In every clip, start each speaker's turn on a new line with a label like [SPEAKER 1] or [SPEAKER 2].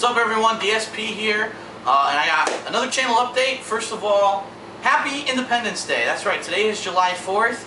[SPEAKER 1] What's up everyone, DSP here, and I got another channel update. First of all, happy Independence Day. That's right, today is July 4th,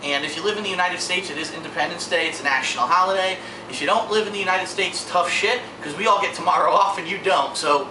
[SPEAKER 1] and if you live in the United States, it is Independence Day. It's a national holiday. If you don't live in the United States, tough shit, because we all get tomorrow off and you don't, so,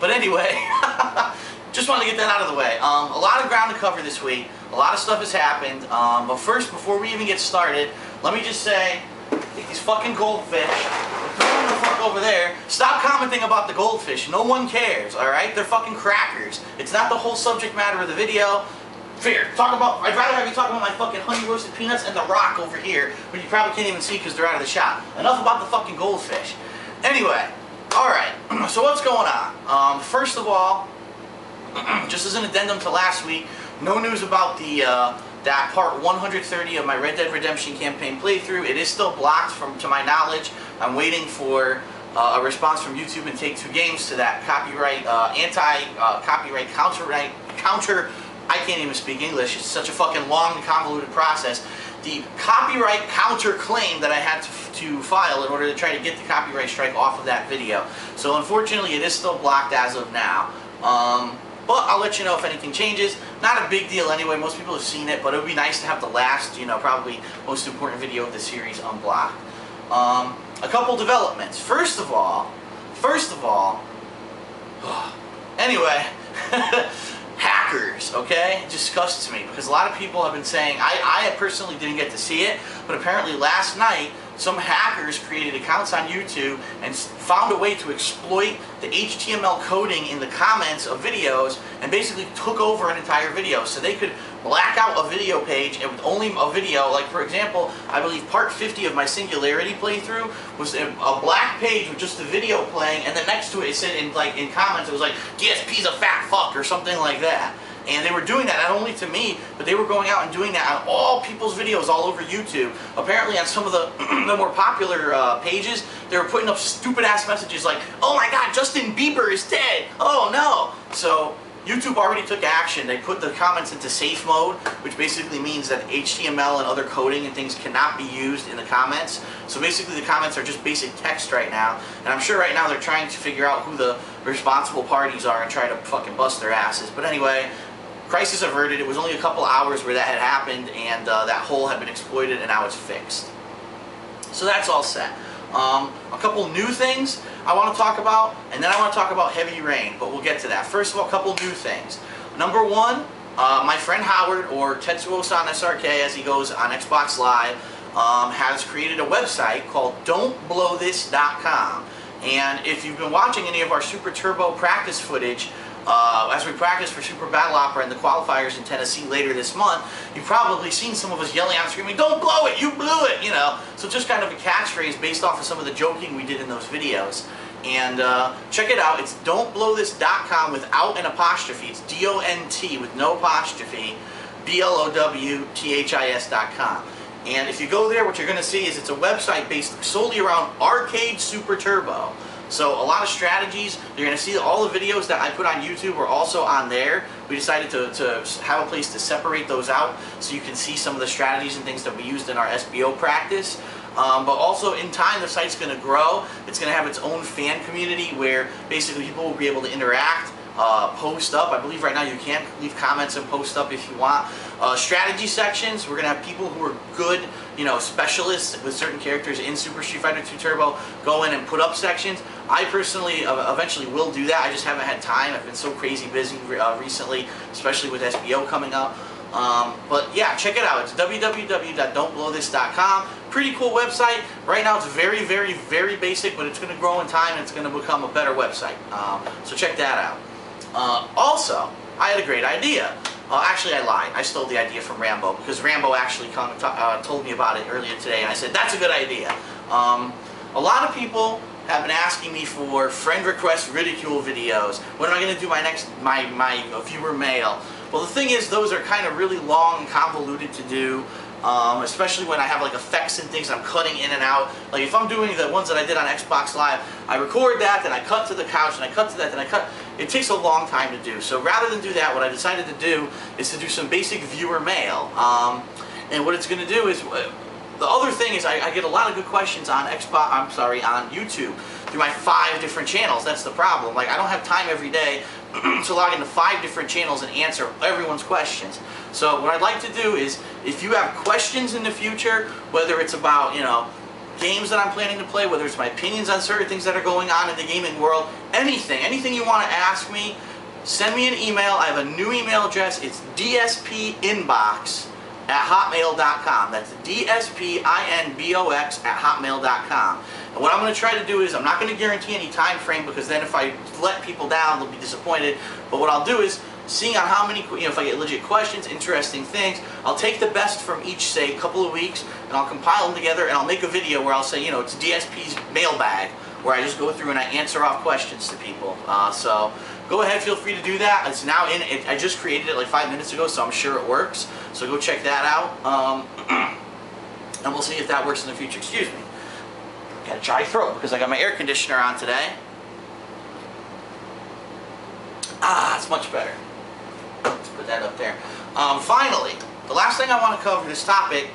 [SPEAKER 1] but anyway, just wanted to get that out of the way. A lot of ground to cover this week. A lot of stuff has happened, but first, before we even get started, let me just say, take these fucking goldfish, throw them the fuck over there. Stop commenting about the goldfish. No one cares, alright? They're fucking crackers. It's not the whole subject matter of the video. Here, I'd rather have you talk about my fucking honey roasted peanuts and the rock over here, but you probably can't even see because they're out of the shot. Enough about the fucking goldfish. Anyway, alright, so what's going on? First of all, just as an addendum to last week, no news about the that part 130 of my Red Dead Redemption campaign playthrough. It is still blocked to my knowledge. I'm waiting for a response from YouTube and Take-Two Games to that copyright, anti-copyright counter, I can't even speak English, it's such a fucking long and convoluted process. The copyright counter claim that I had to file in order to try to get the copyright strike off of that video. So unfortunately it is still blocked as of now. But I'll let you know if anything changes. Not a big deal anyway, most people have seen it, but it would be nice to have the last, probably most important video of the series unblocked. A couple developments. First of all, anyway, hackers, okay? It disgusts me because a lot of people have been saying, I personally didn't get to see it, but apparently last night, some hackers created accounts on YouTube and found a way to exploit the HTML coding in the comments of videos and basically took over an entire video. So they could black out a video page and with only a video, like for example, I believe part 50 of my Singularity playthrough was a black page with just the video playing, and then next to it said in comments, it was like, DSP's a fat fuck or something like that. And they were doing that not only to me, but they were going out and doing that on all people's videos all over YouTube. Apparently on some of the, the more popular pages, they were putting up stupid ass messages like, oh my god, Justin Bieber is dead! Oh no! So YouTube already took action. They put the comments into safe mode, which basically means that HTML and other coding and things cannot be used in the comments. So basically the comments are just basic text right now. And I'm sure right now they're trying to figure out who the responsible parties are and try to fucking bust their asses. But anyway, crisis averted. It was only a couple hours where that had happened, and that hole had been exploited, and now it's fixed. So that's all set. A couple new things I want to talk about, and then I want to talk about heavy rain, but we'll get to that. First of all, a couple new things. Number one, my friend Howard, or Tetsuo-san SRK as he goes on Xbox Live, has created a website called Don'tBlowThis.com. And if you've been watching any of our Super Turbo practice footage, as we practice for Super Battle Opera and the qualifiers in Tennessee later this month, you've probably seen some of us yelling out and screaming, "Don't blow it! You blew it!" So just kind of a catchphrase based off of some of the joking we did in those videos. And check it out. It's don'tblowthis.com without an apostrophe. It's D-O-N-T with no apostrophe, BLOWTHIS.com. And if you go there, what you're going to see is it's a website based solely around Arcade Super Turbo. So a lot of strategies, you're going to see all the videos that I put on YouTube are also on there. We decided to have a place to separate those out so you can see some of the strategies and things that we used in our SBO practice. But also in time the site's going to grow. It's going to have its own fan community where basically people will be able to interact, post up. I believe right now you can leave comments and post up if you want. Strategy sections, we're going to have people who are good, specialists with certain characters in Super Street Fighter 2 Turbo go in and put up sections. I personally eventually will do that. I just haven't had time. I've been so crazy busy recently, especially with SBO coming up. But yeah, check it out. It's www.don'tblowthis.com. Pretty cool website. Right now it's very, very, very basic, but it's going to grow in time and it's going to become a better website. So check that out. Also, I had a great idea. Actually, I lied. I stole the idea from Rambo because Rambo actually told me about it earlier today, and I said, that's a good idea. A lot of people have been asking me for friend request ridicule videos. When am I going to do my next, my viewer mail? Well, the thing is, those are kind of really long and convoluted to do. Especially when I have like effects and things I'm cutting in and out. Like if I'm doing the ones that I did on Xbox Live, I record that, then I cut to the couch, and I cut to that, then I cut. It takes a long time to do. So rather than do that, what I decided to do is to do some basic viewer mail. And what it's going to do is, the other thing is I get a lot of good questions on on YouTube. through my 5 different channels. That's the problem. Like, I don't have time every day to log into 5 different channels and answer everyone's questions. So what I'd like to do is, if you have questions in the future, whether it's about, you know, games that I'm planning to play, whether it's my opinions on certain things that are going on in the gaming world, anything you want to ask me, send me an email. I have a new email address. It's dspinbox@hotmail.com. That's dspinbox@hotmail.com. And what I'm going to try to do is, I'm not going to guarantee any time frame, because then if I let people down, they'll be disappointed. But what I'll do is, seeing on how many, you know, if I get legit questions, interesting things, I'll take the best from each, say, couple of weeks, and I'll compile them together, and I'll make a video where I'll say, you know, it's DSP's Mailbag, where I just go through and I answer off questions to people. So go ahead, feel free to do that. It's now in. I just created it like 5 minutes ago, so I'm sure it works. So go check that out, and we'll see if that works in the future. Excuse me. Got a dry throat because I got my air conditioner on today. Ah, it's much better. Let's put that up there. Finally, the last thing I want to cover, this topic,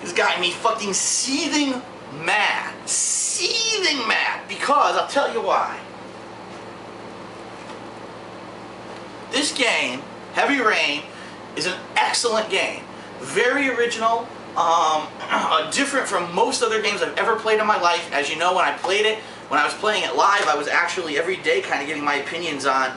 [SPEAKER 1] has gotten me fucking seething mad. Seething mad. Because, I'll tell you why. This game, Heavy Rain, is an excellent game. Very original. Different from most other games I've ever played in my life. As you know, when I played it, when I was playing it live, I was actually every day kind of giving my opinions on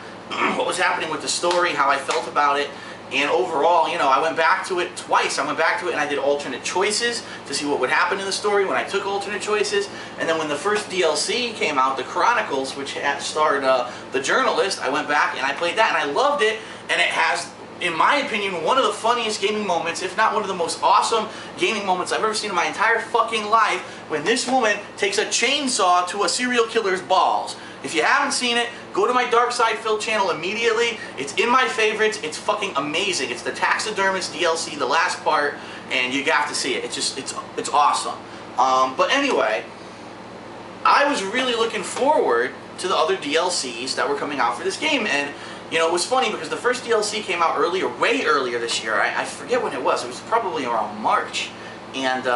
[SPEAKER 1] what was happening with the story, how I felt about it, and overall, you know, I went back to it twice. I went back to it and I did alternate choices to see what would happen in the story when I took alternate choices. And then when the first DLC came out, The Chronicles, which had starred the journalist, I went back and I played that and I loved it. And it has, in my opinion, one of the funniest gaming moments, if not one of the most awesome gaming moments I've ever seen in my entire fucking life, when this woman takes a chainsaw to a serial killer's balls. If you haven't seen it, go to my Dark Side Phil channel immediately. It's in my favorites. It's fucking amazing. It's the Taxidermist DLC, the last part, and you got to see it. It's just, it's awesome. But anyway, I was really looking forward to the other DLCs that were coming out for this game, and you know, it was funny because the first DLC came out earlier, way earlier this year. I forget when it was. It was probably around March, and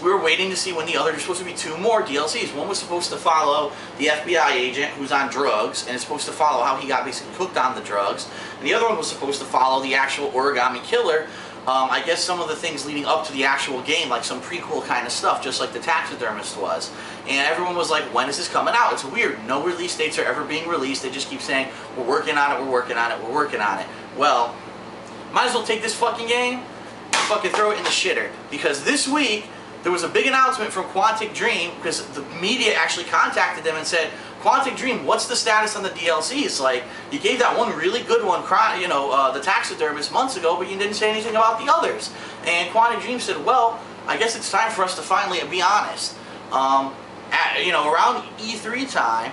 [SPEAKER 1] we were waiting to see when the other. There's supposed to be 2 more DLCs. One was supposed to follow the FBI agent who's on drugs, and it's supposed to follow how he got basically hooked on the drugs. And the other one was supposed to follow the actual origami killer. I guess some of the things leading up to the actual game, like some prequel kind of stuff, just like the Taxidermist was. And everyone was like, when is this coming out? It's weird. No release dates are ever being released. They just keep saying, we're working on it, we're working on it, we're working on it. Well, might as well take this fucking game and fucking throw it in the shitter. Because this week, there was a big announcement from Quantic Dream, because the media actually contacted them and said, Quantic Dream, what's the status on the DLCs? Like, you gave that one really good one, you know, the Taxidermist months ago, but you didn't say anything about the others. And Quantic Dream said, well, I guess it's time for us to finally be honest. You know, around E3 time,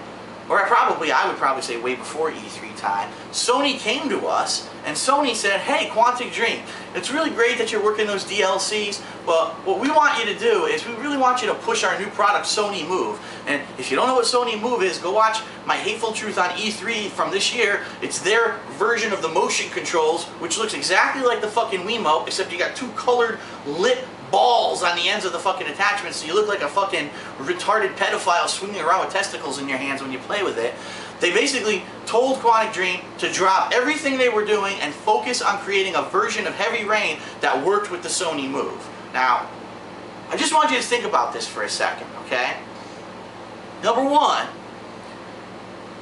[SPEAKER 1] or I would probably say way before E3 time, Sony came to us, and Sony said, hey, Quantic Dream, it's really great that you're working those DLCs, but what we want you to do is we really want you to push our new product, Sony Move. And if you don't know what Sony Move is, go watch my Hateful Truth on E3 from this year. It's their version of the motion controls, which looks exactly like the fucking Wiimote, except you got 2 colored, lit balls on the ends of the fucking attachments, so you look like a fucking retarded pedophile swinging around with testicles in your hands when you play with it. They basically told Quantic Dream to drop everything they were doing and focus on creating a version of Heavy Rain that worked with the Sony Move. Now, I just want you to think about this for a second, okay? Number one,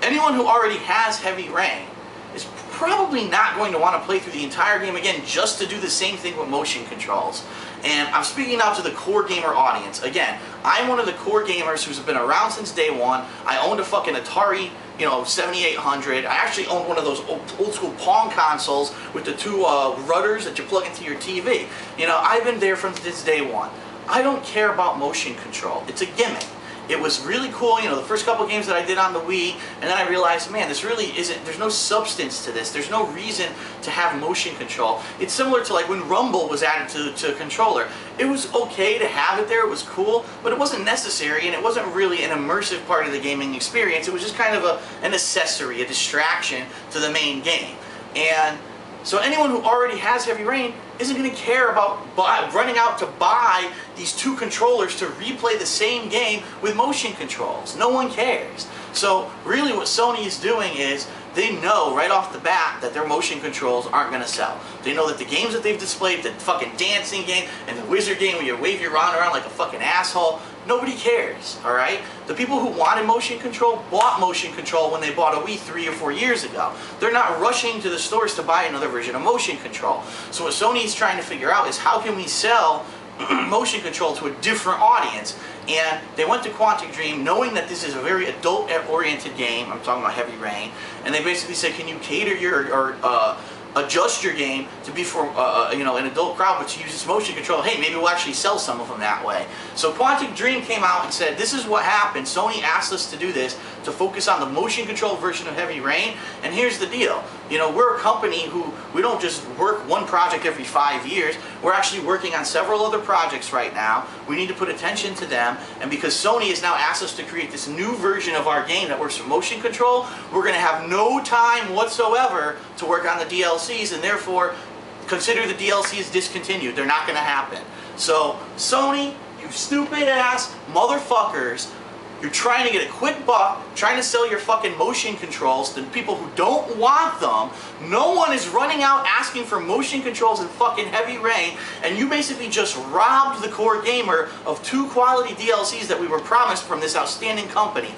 [SPEAKER 1] anyone who already has Heavy Rain is probably not going to want to play through the entire game again just to do the same thing with motion controls. And I'm speaking now to the core gamer audience. Again, I'm one of the core gamers who's been around since day one. I owned a fucking Atari, you know, 7800. I actually owned one of those old school Pong consoles with the 2 rudders that you plug into your TV. You know, I've been there from this day one. I don't care about motion control. It's a gimmick. It was really cool, you know, the first couple games that I did on the Wii, and then I realized, man, this really isn't, there's no substance to this. There's no reason to have motion control. It's similar to like when Rumble was added to a controller. It was okay to have it there, it was cool, but it wasn't necessary, and it wasn't really an immersive part of the gaming experience. It was just kind of an accessory, a distraction to the main game. And so anyone who already has Heavy Rain isn't going to care about running out to buy these 2 controllers to replay the same game with motion controls. No one cares. So really what Sony is doing is they know right off the bat that their motion controls aren't going to sell. They know that the games that they've displayed, the fucking dancing game and the wizard game where you wave your wand around like a fucking asshole, nobody cares, alright? The people who wanted motion control bought motion control when they bought a Wii 3 or 4 years ago. They're not rushing to the stores to buy another version of motion control. So what Sony is trying to figure out is how can we sell motion control to a different audience. And they went to Quantic Dream knowing that this is a very adult-oriented game. I'm talking about Heavy Rain. And they basically said, can you cater your, or adjust your game to be for you know, an adult crowd, but to use this motion control? Hey, maybe we'll actually sell some of them that way. So Quantic Dream came out and said, this is what happened. Sony asked us to do this to focus on the motion control version of Heavy Rain. And here's the deal. You know, we're a company who, we don't just work one project every 5 years. We're actually working on several other projects right now. We need to put attention to them. And because Sony has now asked us to create this new version of our game that works with motion control, we're going to have no time whatsoever to work on the DLCs, and therefore consider the DLCs discontinued. They're not going to happen. So Sony, you stupid ass motherfuckers, you're trying to get a quick buck, trying to sell your fucking motion controls to people who don't want them. No one is running out asking for motion controls in fucking Heavy Rain, and you basically just robbed the core gamer of 2 quality DLCs that we were promised from this outstanding company.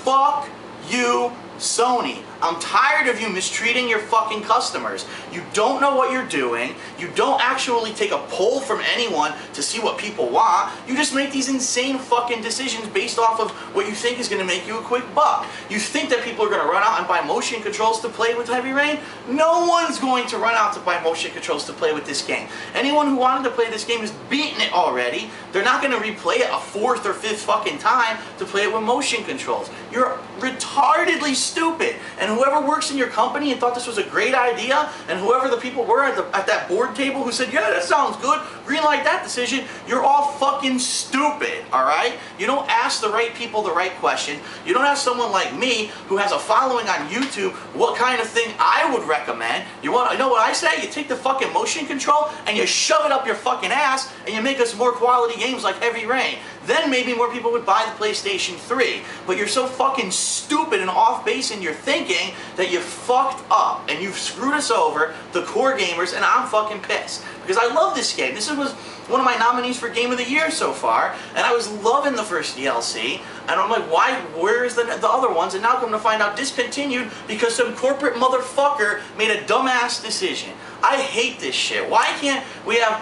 [SPEAKER 1] Fuck you, Sony. I'm tired of you mistreating your fucking customers. You don't know what you're doing. You don't actually take a poll from anyone to see what people want. You just make these insane fucking decisions based off of what you think is going to make you a quick buck. You think that people are going to run out and buy motion controls to play with Heavy Rain? No one's going to run out to buy motion controls to play with this game. Anyone who wanted to play this game has beaten it already. They're not going to replay it a 4th or 5th fucking time to play it with motion controls. You're retardedly stupid. And whoever works in your company and thought this was a great idea, and whoever the people were at that board table who said, yeah, that sounds good, greenlight that decision, you're all fucking stupid, alright? You don't ask the right people the right question. You don't ask someone like me, who has a following on YouTube, what kind of thing I would recommend. You know what I say? You take the fucking motion control and you shove it up your fucking ass and you make us more quality games like Heavy Rain. Then maybe more people would buy the PlayStation 3. But you're so fucking stupid and off base in your thinking that you fucked up and you've screwed us over, the core gamers, and I'm fucking pissed. Because I love this game. This was one of my nominees for Game of the Year so far, and I was loving the first DLC, and I'm like, why, where's the other ones? And now come to find out discontinued because some corporate motherfucker made a dumbass decision. I hate this shit. Why can't we have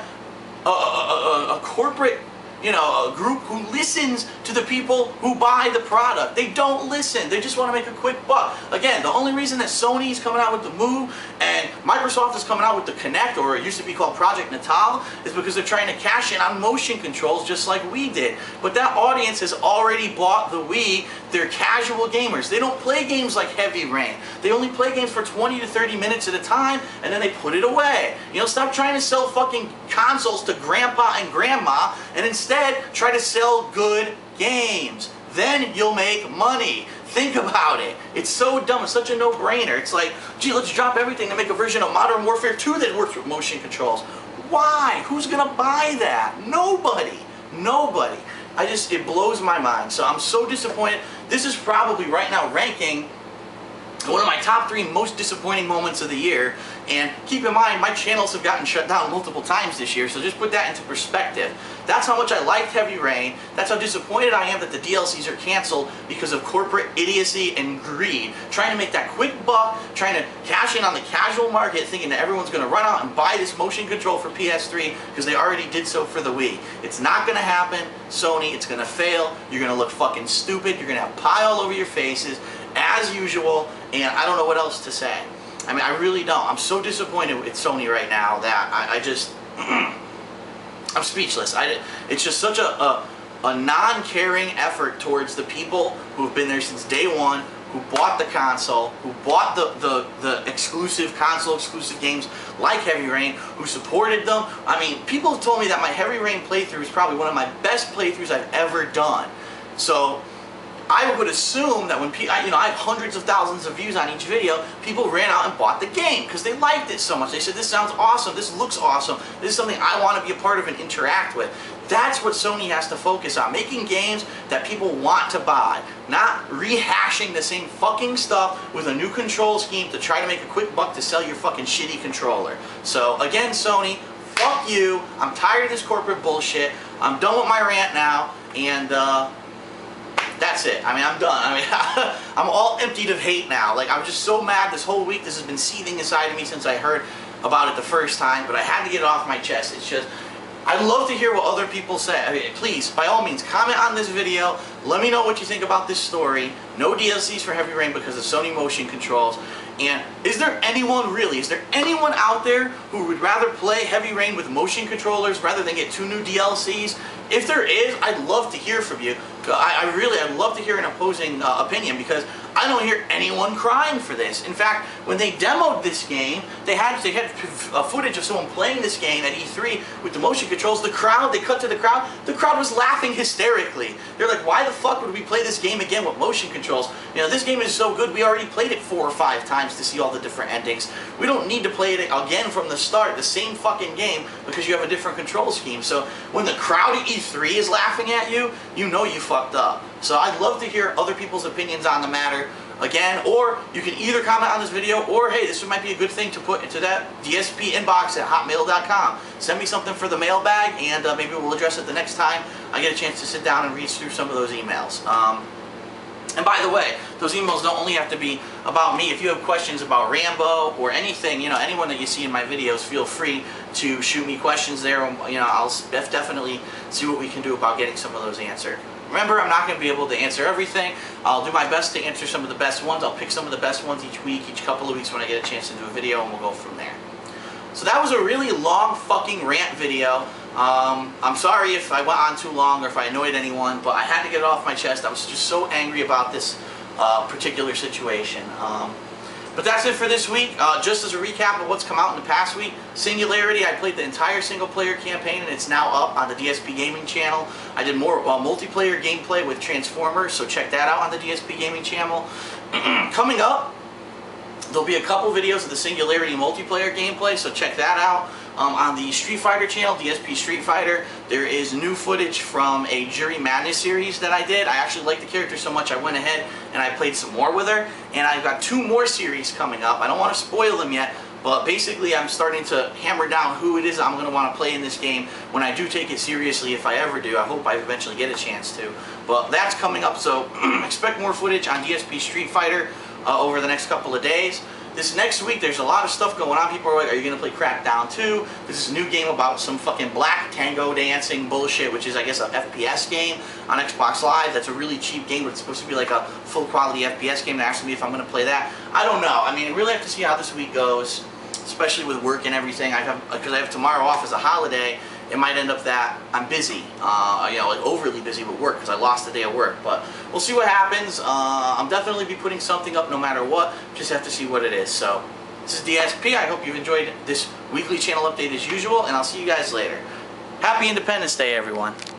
[SPEAKER 1] a corporate, you know, a group who listens to the people who buy the product? They don't listen. They just want to make a quick buck. Again, the only reason that Sony is coming out with the Move and Microsoft is coming out with the Kinect, or it used to be called Project Natal, is because they're trying to cash in on motion controls just like we did. But that audience has already bought the Wii. They're casual gamers. They don't play games like Heavy Rain. They only play games for 20 to 30 minutes at a time, and then they put it away. You know, stop trying to sell fucking consoles to grandpa and grandma, and instead try to sell good games. Then you'll make money. Think about it. It's so dumb. It's such a no-brainer. It's like, gee, let's drop everything to make a version of Modern Warfare 2 that works with motion controls. Why? Who's gonna buy that? Nobody. Nobody. It blows my mind. So I'm so disappointed. This is probably right now ranking one of my top 3 most disappointing moments of the year. And keep in mind, my channels have gotten shut down multiple times this year, so just put that into perspective. That's how much I liked Heavy Rain. That's how disappointed I am that the DLCs are canceled because of corporate idiocy and greed. Trying to make that quick buck, trying to cash in on the casual market, thinking that everyone's going to run out and buy this motion control for PS3 because they already did so for the Wii. It's not going to happen, Sony. It's going to fail. You're going to look fucking stupid. You're going to have pie all over your faces, as usual, and I don't know what else to say. I mean, I really don't. I'm so disappointed with Sony right now that I just... I'm speechless. It's just such a non-caring effort towards the people who've been there since day one, who bought the console, who bought the exclusive console-exclusive games like Heavy Rain, who supported them. I mean, people have told me that my Heavy Rain playthrough is probably one of my best playthroughs I've ever done. So, I would assume that when I have hundreds of thousands of views on each video, people ran out and bought the game because they liked it so much. They said, this sounds awesome, this looks awesome, this is something I want to be a part of and interact with. That's what Sony has to focus on, making games that people want to buy, not rehashing the same fucking stuff with a new control scheme to try to make a quick buck to sell your fucking shitty controller. So again, Sony, fuck you. I'm tired of this corporate bullshit. I'm done with my rant now, and that's it. I mean, I'm done. I mean, I'm all emptied of hate now. Like, I'm just so mad this whole week. This has been seething inside of me since I heard about it the first time, but I had to get it off my chest. It's just, I'd love to hear what other people say. I mean, please, by all means, comment on this video. Let me know what you think about this story. No DLCs for Heavy Rain because of Sony motion controls. And is there anyone out there who would rather play Heavy Rain with motion controllers rather than get 2 new DLCs? If there is, I'd love to hear from you. I'd love to hear an opposing opinion, because I don't hear anyone crying for this. In fact, when they demoed this game, they had footage of someone playing this game at E3 with the motion controls. They cut to the crowd was laughing hysterically. They're like, why the fuck would we play this game again with motion controls? You know, this game is so good, we already played it 4 or 5 times to see all the different endings. We don't need to play it again from the start, the same fucking game, because you have a different control scheme. So when the crowd at E3 is laughing at you, you know you fucked up. So I'd love to hear other people's opinions on the matter. Again, or you can either comment on this video, or hey, this might be a good thing to put into that DSP inbox at hotmail.com. Send me something for the mailbag, and maybe we'll address it the next time I get a chance to sit down and read through some of those emails. And by the way, those emails don't only have to be about me. If you have questions about Rambo or anything, you know, anyone that you see in my videos, feel free to shoot me questions there. You know, I'll definitely see what we can do about getting some of those answered. Remember, I'm not going to be able to answer everything. I'll do my best to answer some of the best ones. I'll pick some of the best ones each week, each couple of weeks when I get a chance to do a video, and we'll go from there. So that was a really long fucking rant video. I'm sorry if I went on too long or if I annoyed anyone, but I had to get it off my chest. I was just so angry about this particular situation. But that's it for this week. Just as a recap of what's come out in the past week, Singularity, I played the entire single-player campaign, and it's now up on the DSP Gaming channel. I did more multiplayer gameplay with Transformers, so check that out on the DSP Gaming channel. Coming up, there'll be a couple videos of the Singularity multiplayer gameplay, so check that out. On the Street Fighter channel, DSP Street Fighter, there is new footage from a Jury Madness series that I did. I actually liked the character so much I went ahead and I played some more with her. And I've got 2 more series coming up. I don't want to spoil them yet, but basically I'm starting to hammer down who it is I'm going to want to play in this game when I do take it seriously, if I ever do. I hope I eventually get a chance to. But that's coming up, so expect more footage on DSP Street Fighter over the next couple of days. This next week, there's a lot of stuff going on. People are like, are you going to play Crackdown 2? This is a new game about some fucking black tango dancing bullshit, which is, I guess, a FPS game on Xbox Live. That's a really cheap game, but it's supposed to be like a full-quality FPS game. They're asking me if I'm going to play that. I don't know. I mean, I really have to see how this week goes, especially with work and everything. Because I have tomorrow off as a holiday. It might end up that I'm busy, you know, like overly busy with work because I lost a day of work. But we'll see what happens. I'll definitely be putting something up no matter what. Just have to see what it is. So this is DSP. I hope you've enjoyed this weekly channel update as usual, and I'll see you guys later. Happy Independence Day, everyone.